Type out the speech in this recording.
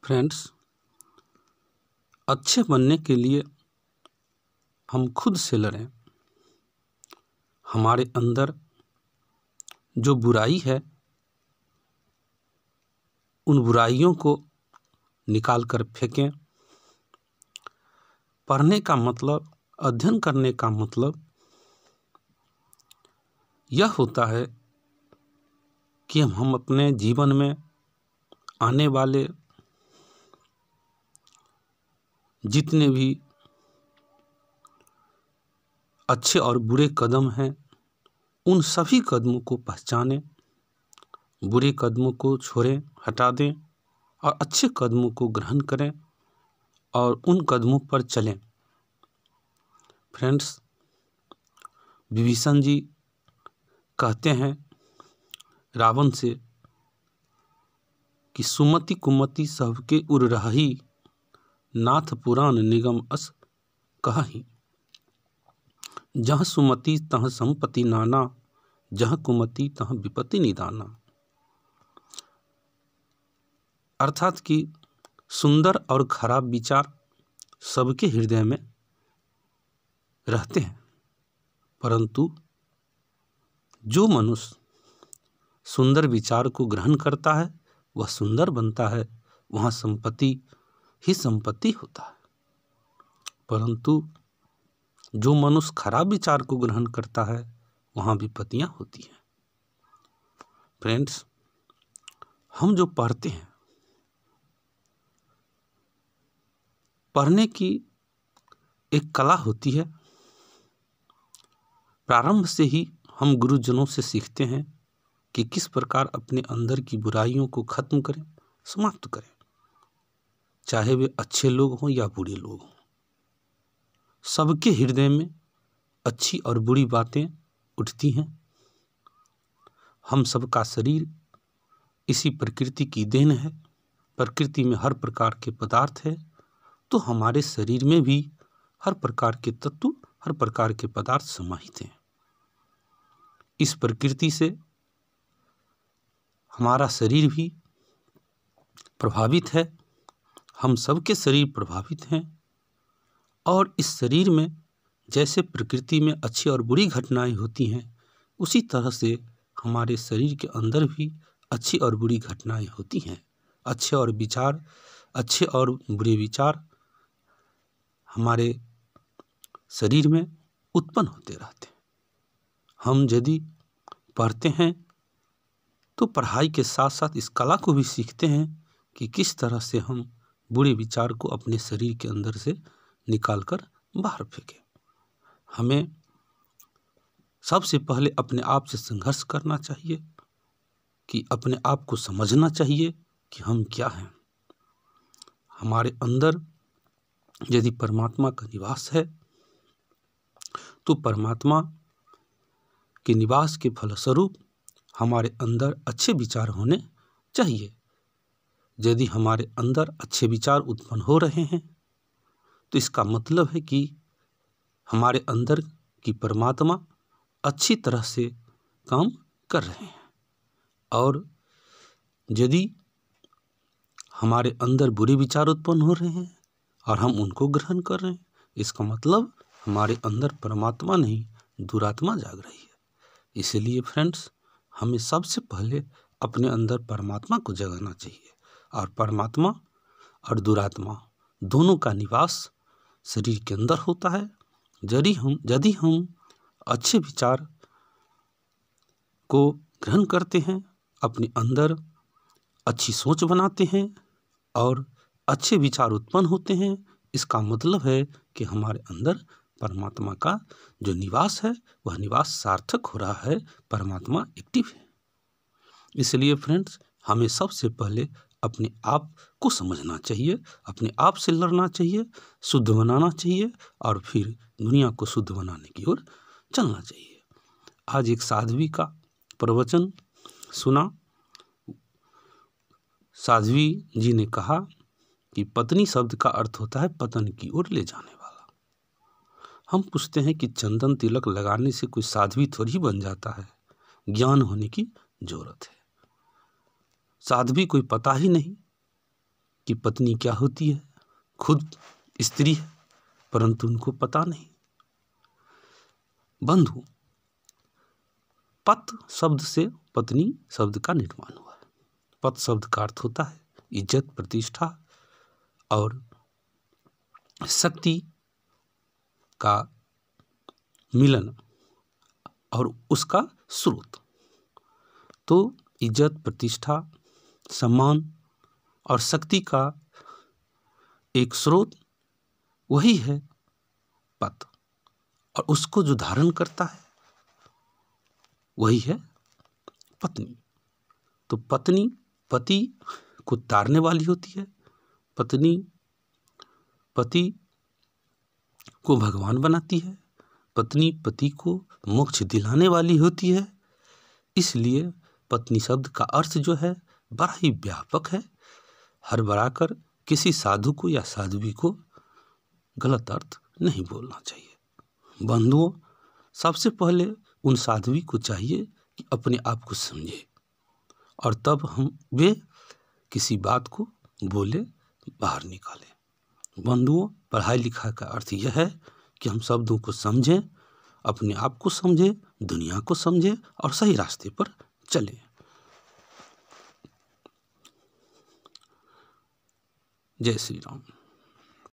Friends, अच्छे बनने के लिए हम खुद से लड़ें। हमारे अंदर जो बुराई है उन बुराइयों को निकाल कर फेंकें। पढ़ने का मतलब, अध्ययन करने का मतलब यह होता है कि हम अपने जीवन में आने वाले जितने भी अच्छे और बुरे कदम हैं उन सभी कदमों को पहचानें, बुरे कदमों को छोड़ें, हटा दें और अच्छे कदमों को ग्रहण करें और उन कदमों पर चलें। फ्रेंड्स, विभीषण जी कहते हैं रावण से कि सुमति कुमति सबके उर रही, नाथ पुराण निगम अस कहि। जहाँ सुमति तहाँ संपत्ति नाना, जहाँ कुमति तहाँ विपत्ति निदाना। अर्थात कि सुंदर और खराब विचार सबके हृदय में रहते हैं, परंतु जो मनुष्य सुंदर विचार को ग्रहण करता है वह सुंदर बनता है, वहाँ संपत्ति ही संपत्ति होता है। परंतु जो मनुष्य खराब विचार को ग्रहण करता है वहाँ विपत्तियाँ होती हैं। फ्रेंड्स, हम जो पढ़ते हैं, पढ़ने की एक कला होती है। प्रारंभ से ही हम गुरुजनों से सीखते हैं कि किस प्रकार अपने अंदर की बुराइयों को खत्म करें, समाप्त करें, चाहे वे अच्छे लोग हों या बुरे लोग हों। सबके हृदय में अच्छी और बुरी बातें उठती हैं। हम सबका शरीर इसी प्रकृति की देन है। प्रकृति में हर प्रकार के पदार्थ है, तो हमारे शरीर में भी हर प्रकार के तत्व, हर प्रकार के पदार्थ समाहित हैं। इस प्रकृति से हमारा शरीर भी प्रभावित है। हम सबके शरीर प्रभावित हैं और इस शरीर में जैसे प्रकृति में अच्छी और बुरी घटनाएं होती हैं, उसी तरह से हमारे शरीर के अंदर भी अच्छी और बुरी घटनाएं होती हैं। अच्छे और बुरे विचार हमारे शरीर में उत्पन्न होते रहते हैं। हम यदि पढ़ते हैं तो पढ़ाई के साथ साथ इस कला को भी सीखते हैं कि किस तरह से हम बुरे विचार को अपने शरीर के अंदर से निकालकर बाहर फेंकें। हमें सबसे पहले अपने आप से संघर्ष करना चाहिए कि अपने आप को समझना चाहिए कि हम क्या हैं। हमारे अंदर यदि परमात्मा का निवास है तो परमात्मा के निवास के फलस्वरूप हमारे अंदर अच्छे विचार होने चाहिए। यदि हमारे अंदर अच्छे विचार उत्पन्न हो रहे हैं तो इसका मतलब है कि हमारे अंदर की परमात्मा अच्छी तरह से काम कर रहे हैं। और यदि हमारे अंदर बुरे विचार उत्पन्न हो रहे हैं और हम उनको ग्रहण कर रहे हैं, इसका मतलब हमारे अंदर परमात्मा नहीं, दुरात्मा जाग रही है। इसलिए फ्रेंड्स, हमें सबसे पहले अपने अंदर परमात्मा को जगाना चाहिए। और परमात्मा और दुरात्मा दोनों का निवास शरीर के अंदर होता है। यदि हम अच्छे विचार को ग्रहण करते हैं, अपने अंदर अच्छी सोच बनाते हैं और अच्छे विचार उत्पन्न होते हैं, इसका मतलब है कि हमारे अंदर परमात्मा का जो निवास है वह निवास सार्थक हो रहा है, परमात्मा एक्टिव है। इसलिए फ्रेंड्स, हमें सबसे पहले अपने आप को समझना चाहिए, अपने आप से लड़ना चाहिए, शुद्ध बनाना चाहिए और फिर दुनिया को शुद्ध बनाने की ओर चलना चाहिए। आज एक साध्वी का प्रवचन सुना। साध्वी जी ने कहा कि पत्नी शब्द का अर्थ होता है पतन की ओर ले जाने वाला। हम पूछते हैं कि चंदन तिलक लगाने से कोई साध्वी थोड़ी बन जाता है, ज्ञान होने की जरूरत है। साध्वी कोई पता ही नहीं, कि पत्नी क्या होती है, खुद स्त्री है, परंतु उनको पता नहीं। बंधु, पत शब्द से पत्नी शब्द का निर्माण हुआ है। पत शब्द का अर्थ होता है इज्जत, प्रतिष्ठा और शक्ति का मिलन और उसका स्रोत। तो इज्जत, प्रतिष्ठा, सम्मान और शक्ति का एक स्रोत वही है पत, और उसको जो धारण करता है वही है पत्नी। तो पत्नी पति को तारने वाली होती है, पत्नी पति को भगवान बनाती है, पत्नी पति को मोक्ष दिलाने वाली होती है। इसलिए पत्नी शब्द का अर्थ जो है बड़ा ही व्यापक है। हड़बड़ाकर किसी साधु को या साध्वी को गलत अर्थ नहीं बोलना चाहिए। बंधुओं, सबसे पहले उन साध्वी को चाहिए कि अपने आप को समझे और तब वे किसी बात को बोले, बाहर निकालें। बंधुओं, पढ़ाई लिखाई का अर्थ यह है कि हम शब्दों को समझें, अपने आप को समझें, दुनिया को समझें और सही रास्ते पर चलें। जय श्री राम।